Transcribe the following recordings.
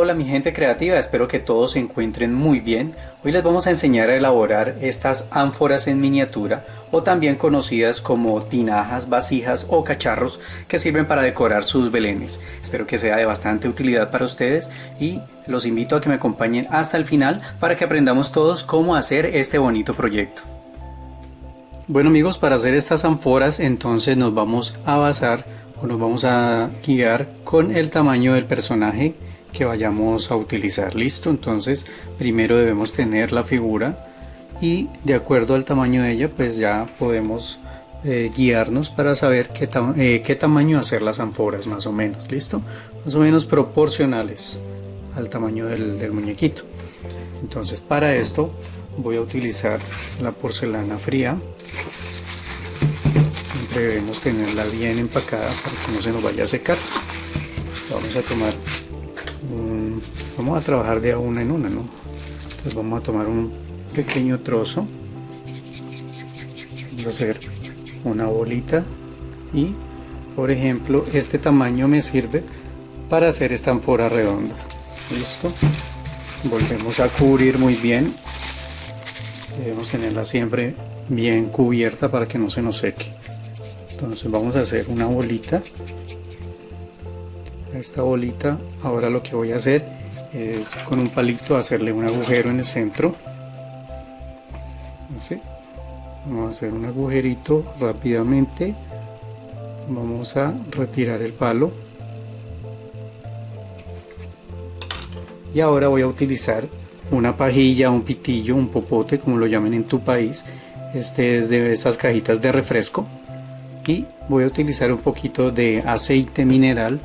Hola mi gente creativa, espero que todos se encuentren muy bien. Hoy les vamos a enseñar a elaborar estas ánforas en miniatura o también conocidas como tinajas, vasijas o cacharros que sirven para decorar sus belenes. Espero que sea de bastante utilidad para ustedes y los invito a que me acompañen hasta el final para que aprendamos todos cómo hacer este bonito proyecto. Bueno amigos, para hacer estas ánforas entonces nos vamos a basar o nos vamos a guiar con el tamaño del personaje que vayamos a utilizar. Listo, entonces primero debemos tener la figura y de acuerdo al tamaño de ella pues ya podemos guiarnos para saber qué tamaño hacer las ánforas más o menos. Listo, más o menos proporcionales al tamaño del muñequito. Entonces para esto voy a utilizar la porcelana fría. Siempre debemos tenerla bien empacada para que no se nos vaya a secar. Vamos a tomar vamos a trabajar de una en una, ¿no? Entonces vamos a tomar un pequeño trozo, vamos a hacer una bolita y por ejemplo este tamaño me sirve para hacer esta ánfora redonda. Listo, volvemos a cubrir muy bien, debemos tenerla siempre bien cubierta para que no se nos seque. Entonces vamos a hacer una bolita. A esta bolita ahora lo que voy a hacer es con un palito hacerle un agujero en el centro. Así. Vamos a hacer un agujerito rápidamente. Vamos a retirar el palo. Y ahora voy a utilizar una pajilla, un pitillo, un popote, como lo llamen en tu país. Este es de esas cajitas de refresco. Y voy a utilizar un poquito de aceite mineral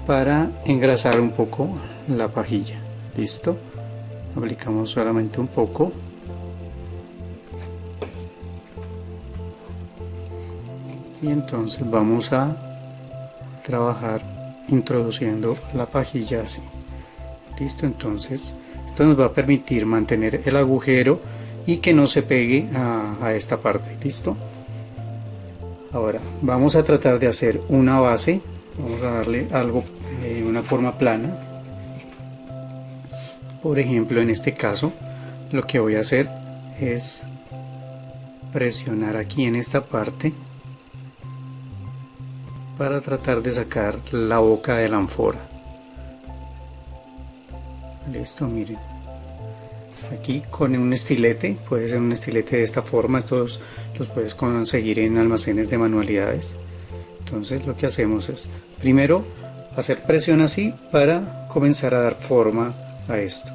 para engrasar un poco la pajilla. Listo, aplicamos solamente un poco y entonces vamos a trabajar introduciendo la pajilla así. Listo, entonces esto nos va a permitir mantener el agujero y que no se pegue a esta parte. Listo, ahora vamos a tratar de hacer una base. Vamos a darle algo de una forma plana. Por ejemplo, en este caso lo que voy a hacer es presionar aquí en esta parte para tratar de sacar la boca de la ánfora. Listo, miren, aquí con un estilete, puede ser un estilete de esta forma, estos los puedes conseguir en almacenes de manualidades. Entonces lo que hacemos es primero hacer presión así para comenzar a dar forma a esto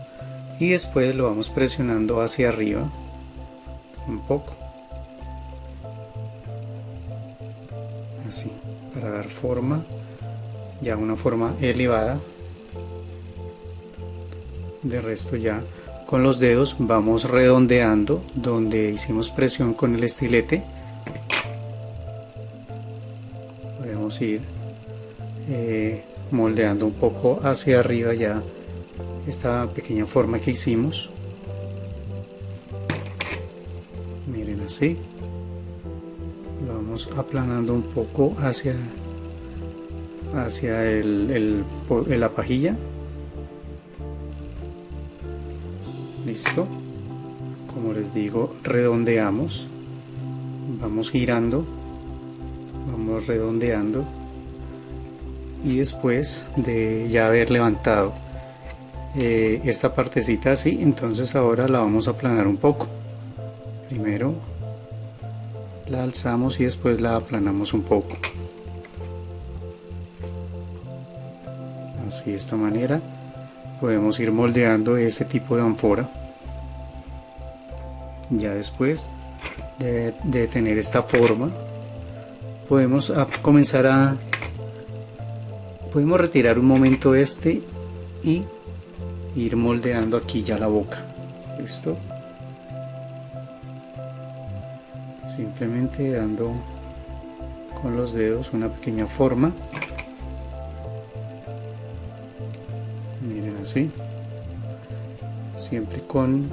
y después lo vamos presionando hacia arriba un poco, así, para dar forma, ya una forma elevada. De resto ya con los dedos vamos redondeando donde hicimos presión con el estilete. Podemos ir moldeando un poco hacia arriba ya esta pequeña forma que hicimos. Miren, así lo vamos aplanando un poco hacia la pajilla. Listo, como les digo, redondeamos, vamos girando, vamos redondeando y después de ya haber levantado esta partecita así, entonces ahora la vamos a aplanar un poco. Primero la alzamos y después la aplanamos un poco, así, de esta manera podemos ir moldeando ese tipo de ánfora. Ya después de tener esta forma podemos podemos retirar un momento este y ir moldeando aquí ya la boca. Listo, simplemente dando con los dedos una pequeña forma. Miren, así, siempre con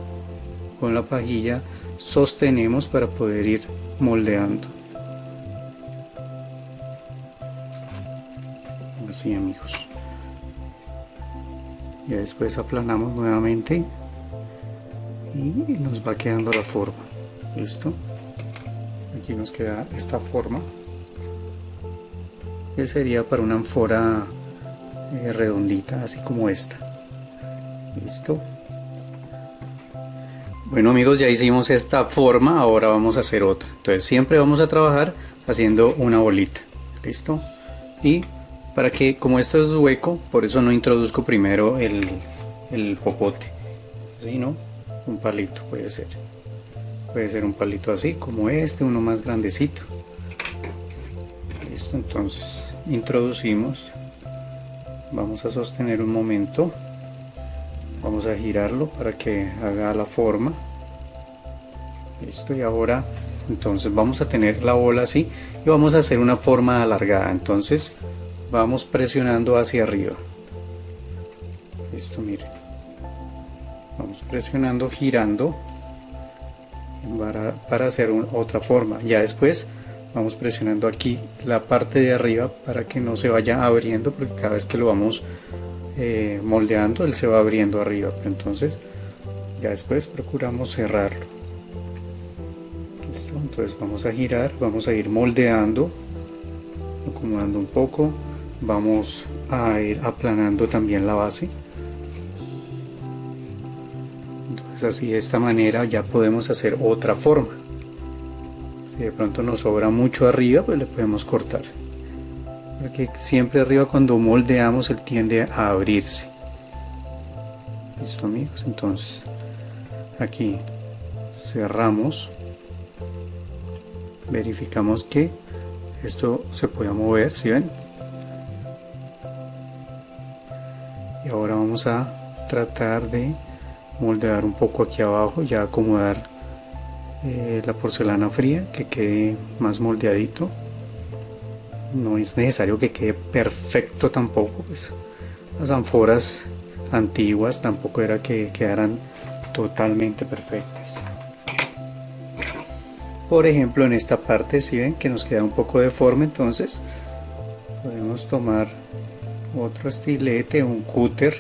la pajilla sostenemos para poder ir moldeando. Así, amigos. Ya después aplanamos nuevamente y nos va quedando la forma. Listo, aquí nos queda esta forma, que sería para una ánfora redondita, así como esta. Listo. Bueno amigos, ya hicimos esta forma, ahora vamos a hacer otra. Entonces siempre vamos a trabajar haciendo una bolita. Listo. Y para que, como esto es hueco, por eso no introduzco primero el popote, sino un palito puede ser. Puede ser un palito así como este, uno más grandecito. Listo, entonces introducimos. Vamos a sostener un momento. Vamos a girarlo para que haga la forma. Listo, y ahora entonces vamos a tener la bola así y vamos a hacer una forma alargada. Entonces vamos presionando hacia arriba. Listo, miren. Vamos presionando, girando para hacer otra forma. Ya después vamos presionando aquí la parte de arriba para que no se vaya abriendo, porque cada vez que lo vamos moldeando él se va abriendo arriba, pero entonces ya después procuramos cerrarlo. Listo, entonces vamos a girar, vamos a ir moldeando, acomodando un poco, vamos a ir aplanando también la base. Entonces así, de esta manera ya podemos hacer otra forma. Si de pronto nos sobra mucho arriba, pues le podemos cortar, porque siempre arriba cuando moldeamos él tiende a abrirse. Listo amigos, entonces aquí cerramos, verificamos que esto se pueda mover, ¿sí ven? Y ahora vamos a tratar de moldear un poco aquí abajo, ya acomodar la porcelana fría, que quede más moldeadito. No es necesario que quede perfecto tampoco, pues las ánforas antiguas tampoco era que quedaran totalmente perfectas. Por ejemplo, en esta parte, si ven que nos queda un poco deforme, entonces podemos tomar otro estilete, un cúter,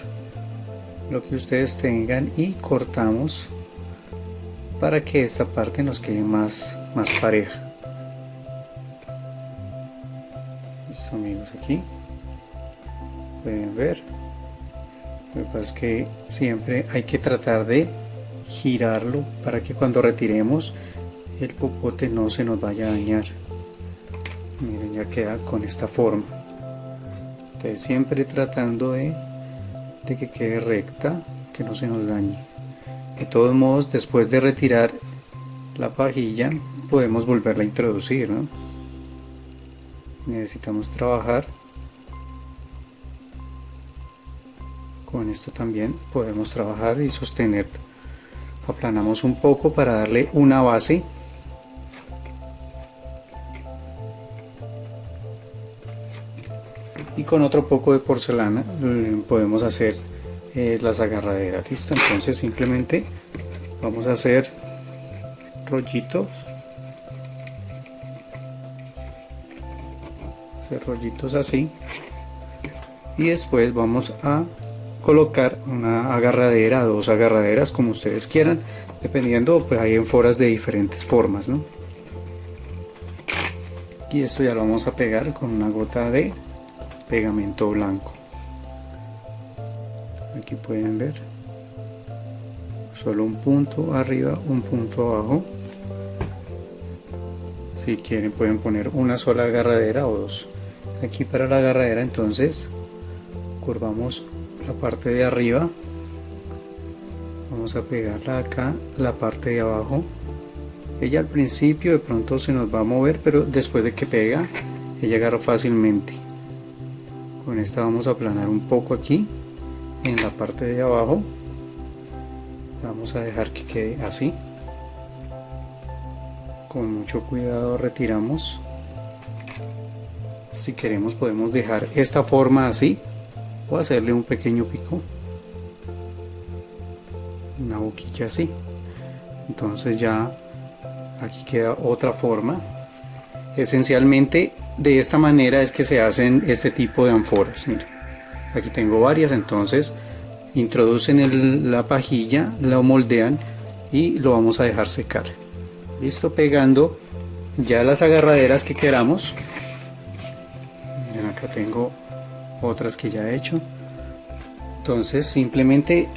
lo que ustedes tengan, y cortamos para que esta parte nos quede más pareja. Listo amigos, aquí pueden ver. Lo que pasa es que siempre hay que tratar de girarlo para que cuando retiremos el popote no se nos vaya a dañar. Miren, ya queda con esta forma. Entonces siempre tratando de que quede recta, que no se nos dañe. De todos modos, después de retirar la pajilla podemos volverla a introducir, ¿no? Necesitamos trabajar con esto. También podemos trabajar y sostener. Aplanamos un poco para darle una base. Y con otro poco de porcelana podemos hacer las agarraderas. Listo, entonces simplemente vamos a hacer rollitos, así, y después vamos a colocar una agarradera, dos agarraderas, como ustedes quieran, dependiendo, pues hay ánforas de diferentes formas, ¿no? Y esto ya lo vamos a pegar con una gota de pegamento blanco. Aquí pueden ver, solo un punto arriba, un punto abajo. Si quieren pueden poner una sola agarradera o dos. Aquí para la agarradera entonces curvamos la parte de arriba, vamos a pegarla acá, la parte de abajo. Ella al principio de pronto se nos va a mover, pero después de que pega ella agarra fácilmente. Con esta vamos a aplanar un poco aquí en la parte de abajo, vamos a dejar que quede así. Con mucho cuidado retiramos. Si queremos podemos dejar esta forma así o hacerle un pequeño pico, una boquilla así. Entonces ya aquí queda otra forma. Esencialmente de esta manera es que se hacen este tipo de ánforas. Miren, aquí tengo varias, entonces introducen la pajilla, lo moldean y lo vamos a dejar secar. Listo, pegando ya las agarraderas que queramos. Miren, acá tengo otras que ya he hecho. Entonces simplemente,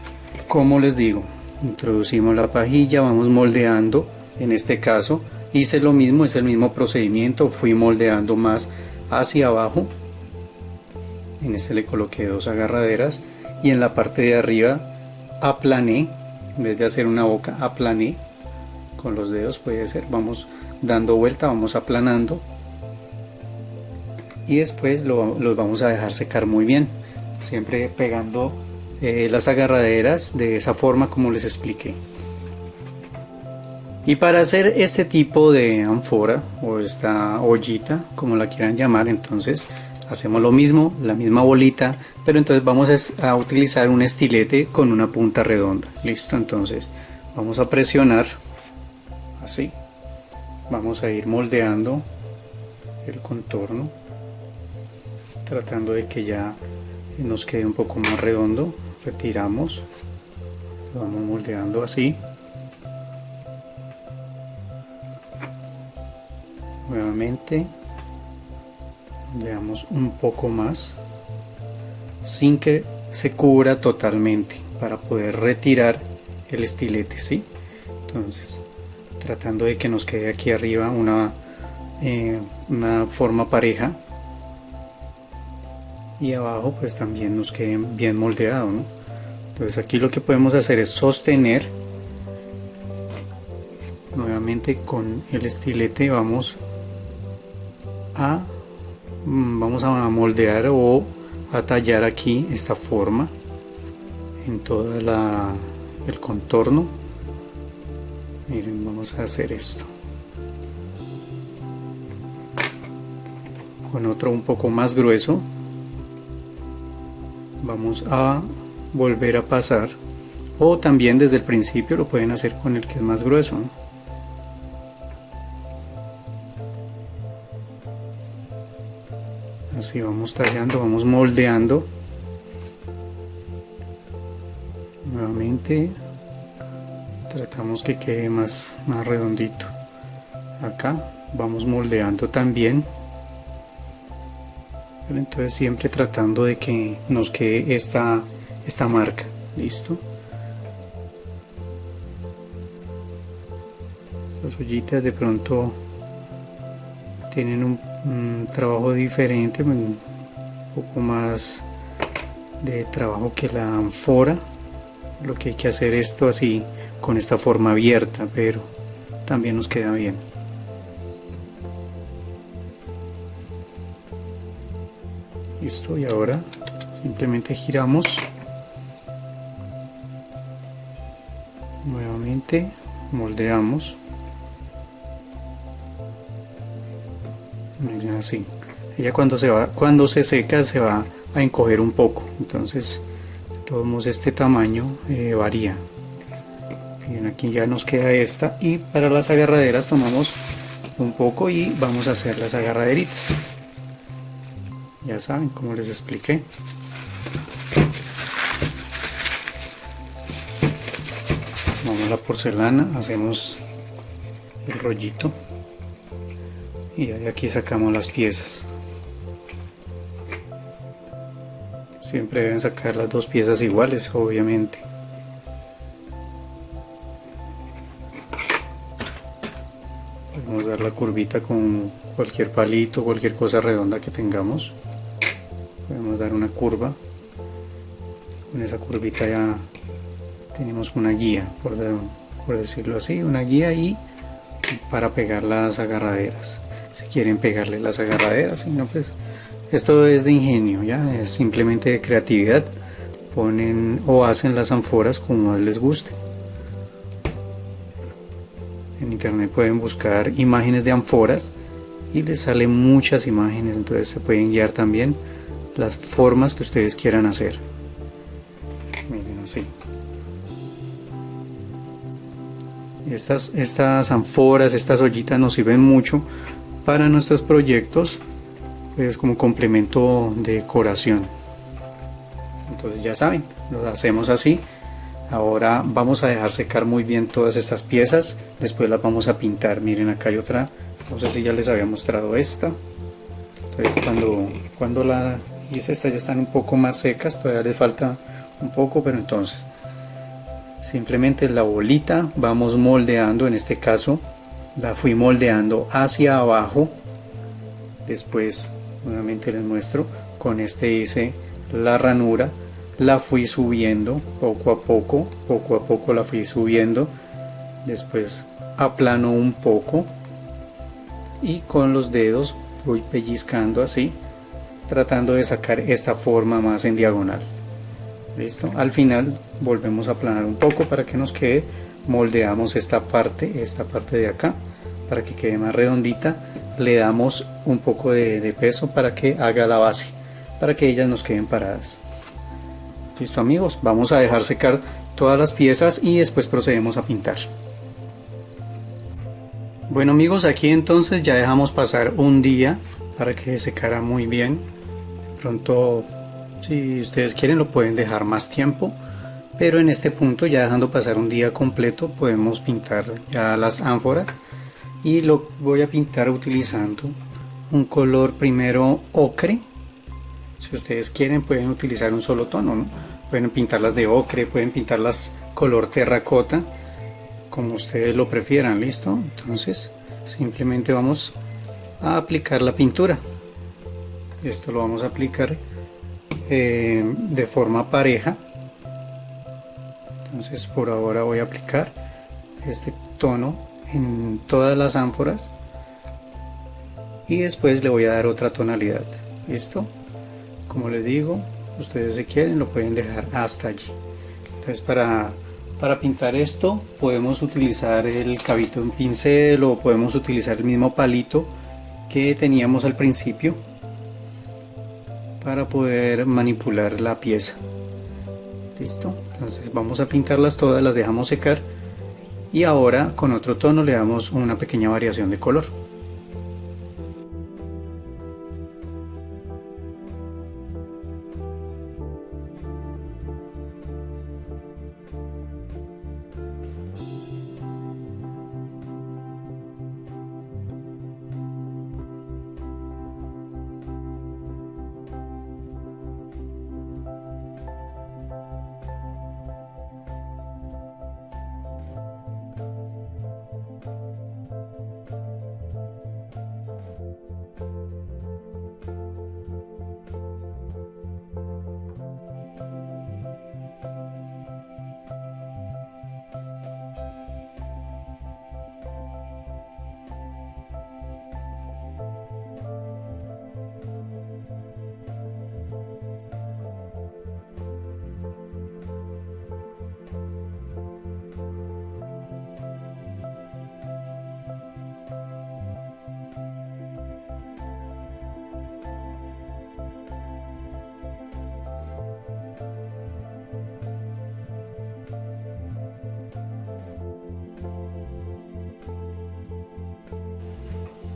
como les digo, introducimos la pajilla, vamos moldeando. En este caso hice lo mismo, es el mismo procedimiento, fui moldeando más hacia abajo. En este le coloqué dos agarraderas y en la parte de arriba aplané, en vez de hacer una boca aplané con los dedos, puede ser, vamos dando vuelta, vamos aplanando y después los vamos a dejar secar muy bien, siempre pegando las agarraderas de esa forma como les expliqué. Y para hacer este tipo de ánfora o esta ollita, como la quieran llamar, entonces hacemos lo mismo, la misma bolita, pero entonces vamos a utilizar un estilete con una punta redonda. Listo, entonces vamos a presionar así, vamos a ir moldeando el contorno, tratando de que ya nos quede un poco más redondo. Retiramos, lo vamos moldeando así. Nuevamente le damos un poco más sin que se cubra totalmente para poder retirar el estilete, ¿sí? Entonces tratando de que nos quede aquí arriba una forma pareja y abajo pues también nos quede bien moldeado, ¿no? Entonces aquí lo que podemos hacer es sostener nuevamente con el estilete, vamos a moldear o a tallar aquí esta forma en todo el contorno. Miren, vamos a hacer esto con otro un poco más grueso, vamos a volver a pasar, o también desde el principio lo pueden hacer con el que es más grueso, ¿no? Así vamos tallando, vamos moldeando. Nuevamente tratamos que quede más redondito. Acá vamos moldeando también, pero entonces siempre tratando de que nos quede esta marca. Listo. Estas ollitas de pronto tienen un trabajo diferente, un poco más de trabajo que la ánfora. Lo que hay que hacer esto así con esta forma abierta, pero también nos queda bien. Listo, y ahora simplemente giramos nuevamente, moldeamos. Miren, así. Ella cuando se seca se va a encoger un poco, entonces de todos modos este tamaño varía. Bien, aquí ya nos queda esta, y para las agarraderas tomamos un poco y vamos a hacer las agarraderitas. Ya saben, como les expliqué. Vamos a la porcelana, hacemos el rollito y de aquí sacamos las piezas. Siempre deben sacar las dos piezas iguales, obviamente. Podemos dar la curvita con cualquier palito, cualquier cosa redonda que tengamos. Podemos dar una curva. Con esa curvita ya tenemos una guía, por decirlo así, una guía y para pegar las agarraderas. Si quieren pegarle las agarraderas, si no, pues esto es de ingenio, ya es simplemente de creatividad. Ponen o hacen las ánforas como más les guste. En internet pueden buscar imágenes de ánforas y les salen muchas imágenes, entonces se pueden guiar también las formas que ustedes quieran hacer. Miren, así. Estas ánforas, estas ollitas nos sirven mucho para nuestros proyectos, pues como complemento de decoración. Entonces ya saben, lo hacemos así. Ahora vamos a dejar secar muy bien todas estas piezas, después las vamos a pintar. Miren, acá hay otra, no sé si ya les había mostrado esta. Entonces cuando la hice, estas ya están un poco más secas, todavía les falta un poco, pero entonces simplemente la bolita vamos moldeando. En este caso la fui moldeando hacia abajo. Después nuevamente les muestro, con este hice la ranura, la fui subiendo poco a poco la fui subiendo, después aplano un poco y con los dedos voy pellizcando así, tratando de sacar esta forma más en diagonal. Listo, al final volvemos a aplanar un poco para que nos quede, moldeamos esta parte de acá para que quede más redondita, le damos un poco de peso para que haga la base, para que ellas nos queden paradas. Listo amigos, vamos a dejar secar todas las piezas y después procedemos a pintar. Bueno amigos, aquí entonces ya dejamos pasar un día para que secara muy bien. De pronto, si ustedes quieren, lo pueden dejar más tiempo, pero en este punto, ya dejando pasar un día completo, podemos pintar ya las ánforas. Y lo voy a pintar utilizando un color primero ocre. Si ustedes quieren, pueden utilizar un solo tono, ¿no? Pueden pintarlas de ocre, pueden pintarlas color terracota, como ustedes lo prefieran. Listo, entonces simplemente vamos a aplicar la pintura. Esto lo vamos a aplicar de forma pareja. Entonces por ahora voy a aplicar este tono en todas las ánforas y después le voy a dar otra tonalidad. Listo, como les digo, ustedes si quieren lo pueden dejar hasta allí. Entonces para pintar esto podemos utilizar el cabito de un pincel o podemos utilizar el mismo palito que teníamos al principio para poder manipular la pieza. Listo, entonces vamos a pintarlas todas, las dejamos secar y ahora con otro tono le damos una pequeña variación de color.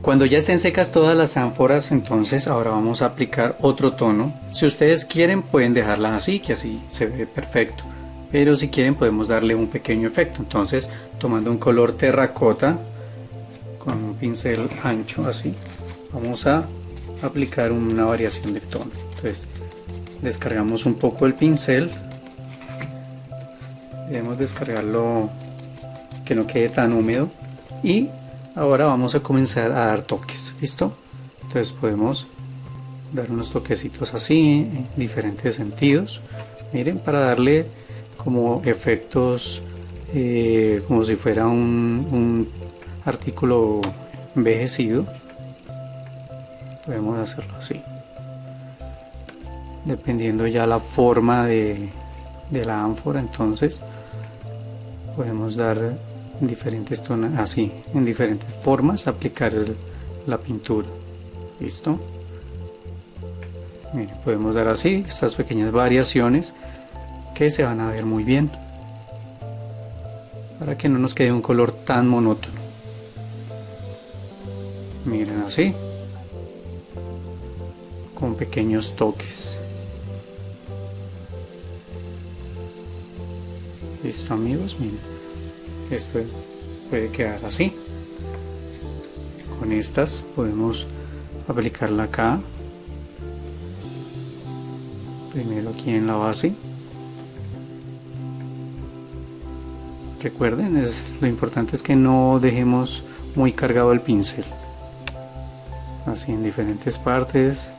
Cuando ya estén secas todas las ánforas, entonces ahora vamos a aplicar otro tono. Si ustedes quieren pueden dejarlas así, que así se ve perfecto, pero si quieren podemos darle un pequeño efecto. Entonces, tomando un color terracota con un pincel ancho así, vamos a aplicar una variación de tono. Entonces descargamos un poco el pincel, debemos descargarlo que no quede tan húmedo y ahora vamos a comenzar a dar toques. ¿Listo? Entonces podemos dar unos toquecitos así en diferentes sentidos, miren, para darle como efectos como si fuera un artículo envejecido. Podemos hacerlo así, dependiendo ya la forma de la ánfora. Entonces podemos dar diferentes tonos así, en diferentes formas, aplicar la pintura. Listo, miren, podemos dar así estas pequeñas variaciones que se van a ver muy bien para que no nos quede un color tan monótono. Miren, así, con pequeños toques. Listo amigos, miren, esto puede quedar así. Con estas podemos aplicarla acá, primero aquí en la base. Recuerden, lo importante es que no dejemos muy cargado el pincel. Así en diferentes partes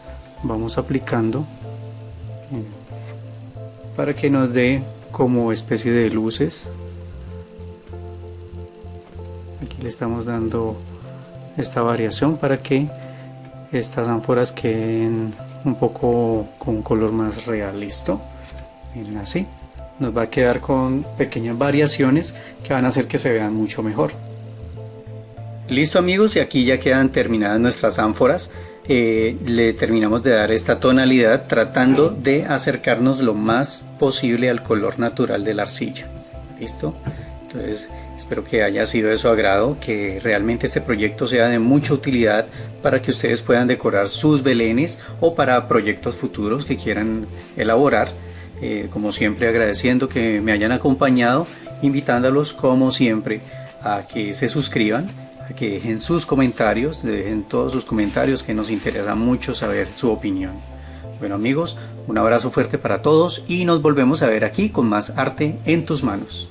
vamos aplicando para que nos dé como especie de luces. Aquí le estamos dando esta variación para que estas ánforas queden un poco con un color más real. Listo, miren, así nos va a quedar con pequeñas variaciones que van a hacer que se vean mucho mejor. Listo amigos, y aquí ya quedan terminadas nuestras ánforas. Le terminamos de dar esta tonalidad tratando de acercarnos lo más posible al color natural de la arcilla. Listo, entonces espero que haya sido de su agrado, que realmente este proyecto sea de mucha utilidad para que ustedes puedan decorar sus belenes o para proyectos futuros que quieran elaborar. Como siempre, agradeciendo que me hayan acompañado, invitándolos como siempre a que se suscriban, a que dejen sus comentarios, dejen todos sus comentarios, que nos interesa mucho saber su opinión. Bueno amigos, un abrazo fuerte para todos y nos volvemos a ver aquí con más arte en tus manos.